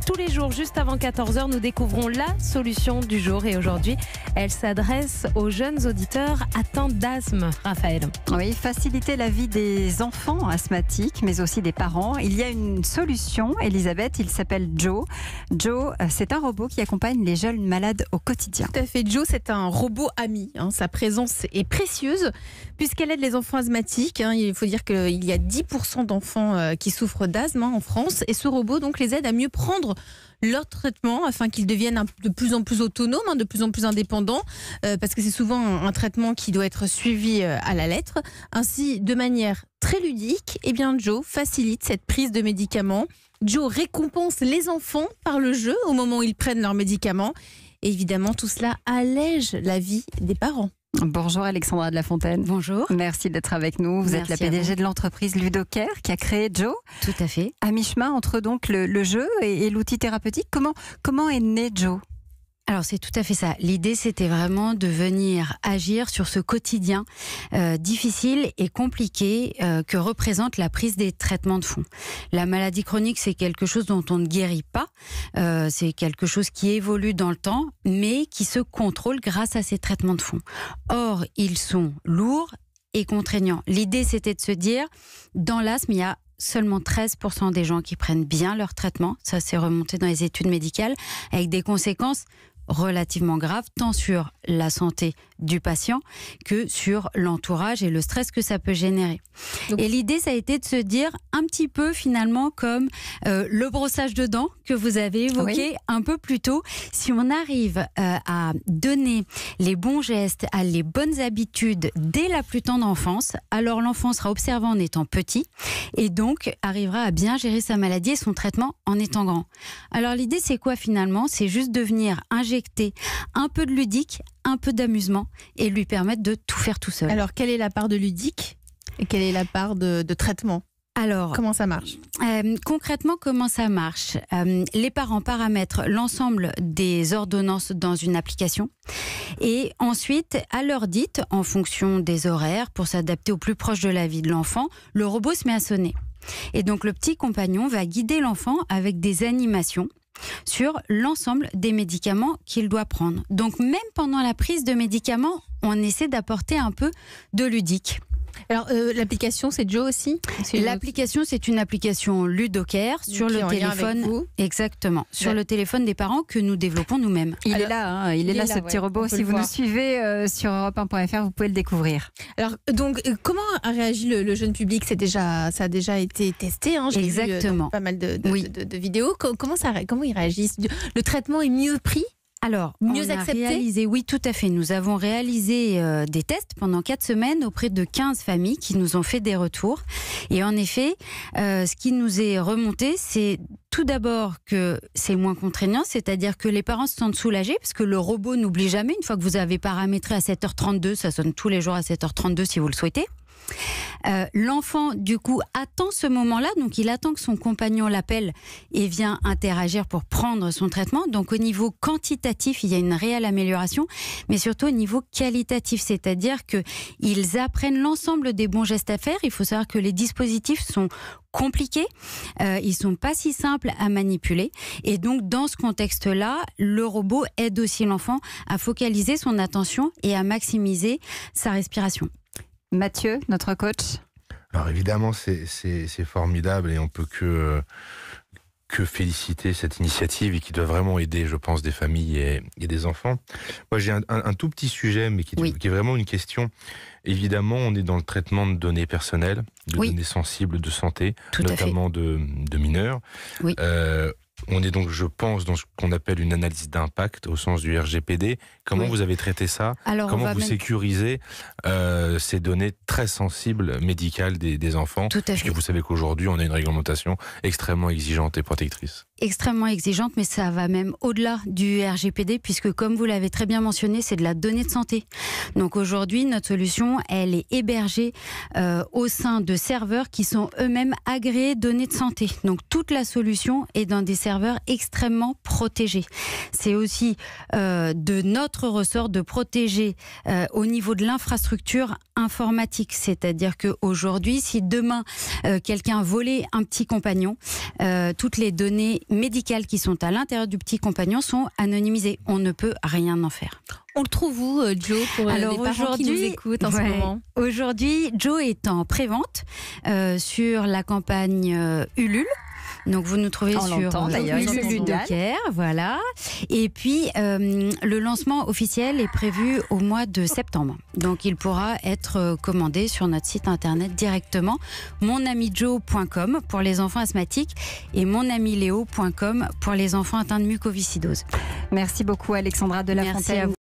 Tous les jours, juste avant 14h, nous découvrons la solution du jour. Et aujourd'hui, elle s'adresse aux jeunes auditeurs atteints d'asthme. Raphaël. Oui, faciliter la vie des enfants asthmatiques, mais aussi des parents. Il y a une solution, Elisabeth, il s'appelle Joe. Joe, c'est un robot qui accompagne les jeunes malades au quotidien. Tout à fait, Joe, c'est un robot ami. Sa présence est précieuse puisqu'elle aide les enfants asthmatiques. Il faut dire qu'il y a 10% d'enfants qui souffrent d'asthme en France. Et ce robot donc les aide à mieux prendre leur traitement afin qu'ils deviennent de plus en plus autonomes, de plus en plus indépendants, parce que c'est souvent un traitement qui doit être suivi à la lettre. Ainsi, de manière très ludique, Joe facilite cette prise de médicaments. Joe récompense les enfants par le jeu au moment où ils prennent leurs médicaments. Et évidemment, tout cela allège la vie des parents. Bonjour Alexandra de la Fontaine. Bonjour. Merci d'être avec nous. Vous êtes la PDG de l'entreprise Ludocare qui a créé Joe. Tout à fait. À mi-chemin entre donc le jeu et l'outil thérapeutique. Comment est né Joe ? Alors c'est tout à fait ça. L'idée c'était vraiment de venir agir sur ce quotidien difficile et compliqué que représente la prise des traitements de fond. La maladie chronique c'est quelque chose dont on ne guérit pas, c'est quelque chose qui évolue dans le temps mais qui se contrôle grâce à ces traitements de fond. Or ils sont lourds et contraignants. L'idée c'était de se dire dans l'asthme il y a seulement 13% des gens qui prennent bien leur traitement, ça s'est remonté dans les études médicales, avec des conséquences relativement grave, tant sur la santé du patient que sur l'entourage et le stress que ça peut générer. Donc, et l'idée, ça a été de se dire un petit peu finalement comme le brossage de dents que vous avez évoqué un peu plus tôt. Si on arrive à donner les bons gestes, à les bonnes habitudes dès la plus tendre enfance, alors l'enfant sera observant en étant petit et donc arrivera à bien gérer sa maladie et son traitement en étant grand. Alors l'idée, c'est quoi finalement ? C'est juste de venir injecter un peu de ludique, un peu d'amusement et lui permettre de tout faire tout seul. Alors, quelle est la part de ludique et quelle est la part de traitement ? Alors, comment ça marche ? Concrètement, comment ça marche ? Les parents paramètrent l'ensemble des ordonnances dans une application et ensuite, à l'heure dite, en fonction des horaires, pour s'adapter au plus proche de la vie de l'enfant, le robot se met à sonner. Et donc, le petit compagnon va guider l'enfant avec des animations sur l'ensemble des médicaments qu'il doit prendre. Donc même pendant la prise de médicaments, on essaie d'apporter un peu de ludique. Alors l'application c'est Joe aussi ? L'application c'est une application Ludocare sur le téléphone. Exactement, sur le téléphone des parents que nous développons nous-mêmes. Il est là, ce petit robot. Si vous nous suivez sur europe1.fr, vous pouvez le découvrir. Alors donc comment a réagi le jeune public ? Ça a déjà été testé. Exactement. Vu, pas mal de vidéos. Comment ils réagissent ? Le traitement est mieux pris ? Alors, mieux accepté ? Oui, tout à fait. Nous avons réalisé des tests pendant 4 semaines auprès de 15 familles qui nous ont fait des retours. Et en effet, ce qui nous est remonté, c'est tout d'abord que c'est moins contraignant, c'est-à-dire que les parents se sentent soulagés parce que le robot n'oublie jamais. Une fois que vous avez paramétré à 7h32, ça sonne tous les jours à 7h32 si vous le souhaitez. L'enfant du coup attend ce moment-là, donc il attend que son compagnon l'appelle et vient interagir pour prendre son traitement. Donc au niveau quantitatif il y a une réelle amélioration, mais surtout au niveau qualitatif, c'est-à-dire qu'ils apprennent l'ensemble des bons gestes à faire. Il faut savoir que les dispositifs sont compliqués, ils sont pas si simples à manipuler et donc dans ce contexte-là, le robot aide aussi l'enfant à focaliser son attention et à maximiser sa respiration. Mathieu, notre coach. Alors évidemment, c'est formidable et on peut que féliciter cette initiative et qui doit vraiment aider, je pense, des familles et des enfants. Moi, j'ai un tout petit sujet, mais qui est vraiment une question. Évidemment, on est dans le traitement de données personnelles, de données sensibles de santé, notamment de mineurs. Oui. On est donc, je pense, dans ce qu'on appelle une analyse d'impact au sens du RGPD. Comment vous avez traité ça ? Comment vous sécurisez ces données très sensibles médicales des enfants ? Parce que vous savez qu'aujourd'hui, on a une réglementation extrêmement exigeante et protectrice. Extrêmement exigeante, mais ça va même au-delà du RGPD, puisque comme vous l'avez très bien mentionné, c'est de la donnée de santé. Donc aujourd'hui, notre solution, elle est hébergée au sein de serveurs qui sont eux-mêmes agréés données de santé. Donc toute la solution est dans des serveurs serveur extrêmement protégé. C'est aussi de notre ressort de protéger au niveau de l'infrastructure informatique. C'est-à-dire qu'aujourd'hui, si demain quelqu'un volait un petit compagnon, toutes les données médicales qui sont à l'intérieur du petit compagnon sont anonymisées. On ne peut rien en faire. On le trouve où, Joe, pour les parents qui nous écoutent en ce moment? Aujourd'hui, Joe est en prévente sur la campagne Ulule. Donc vous nous trouvez sur Ulule Docker, voilà. Et puis le lancement officiel est prévu au mois de septembre. Donc il pourra être commandé sur notre site internet directement, monamijoe.com pour les enfants asthmatiques et monamileo.com pour les enfants atteints de mucoviscidose. Merci beaucoup Alexandra de La Fontaine.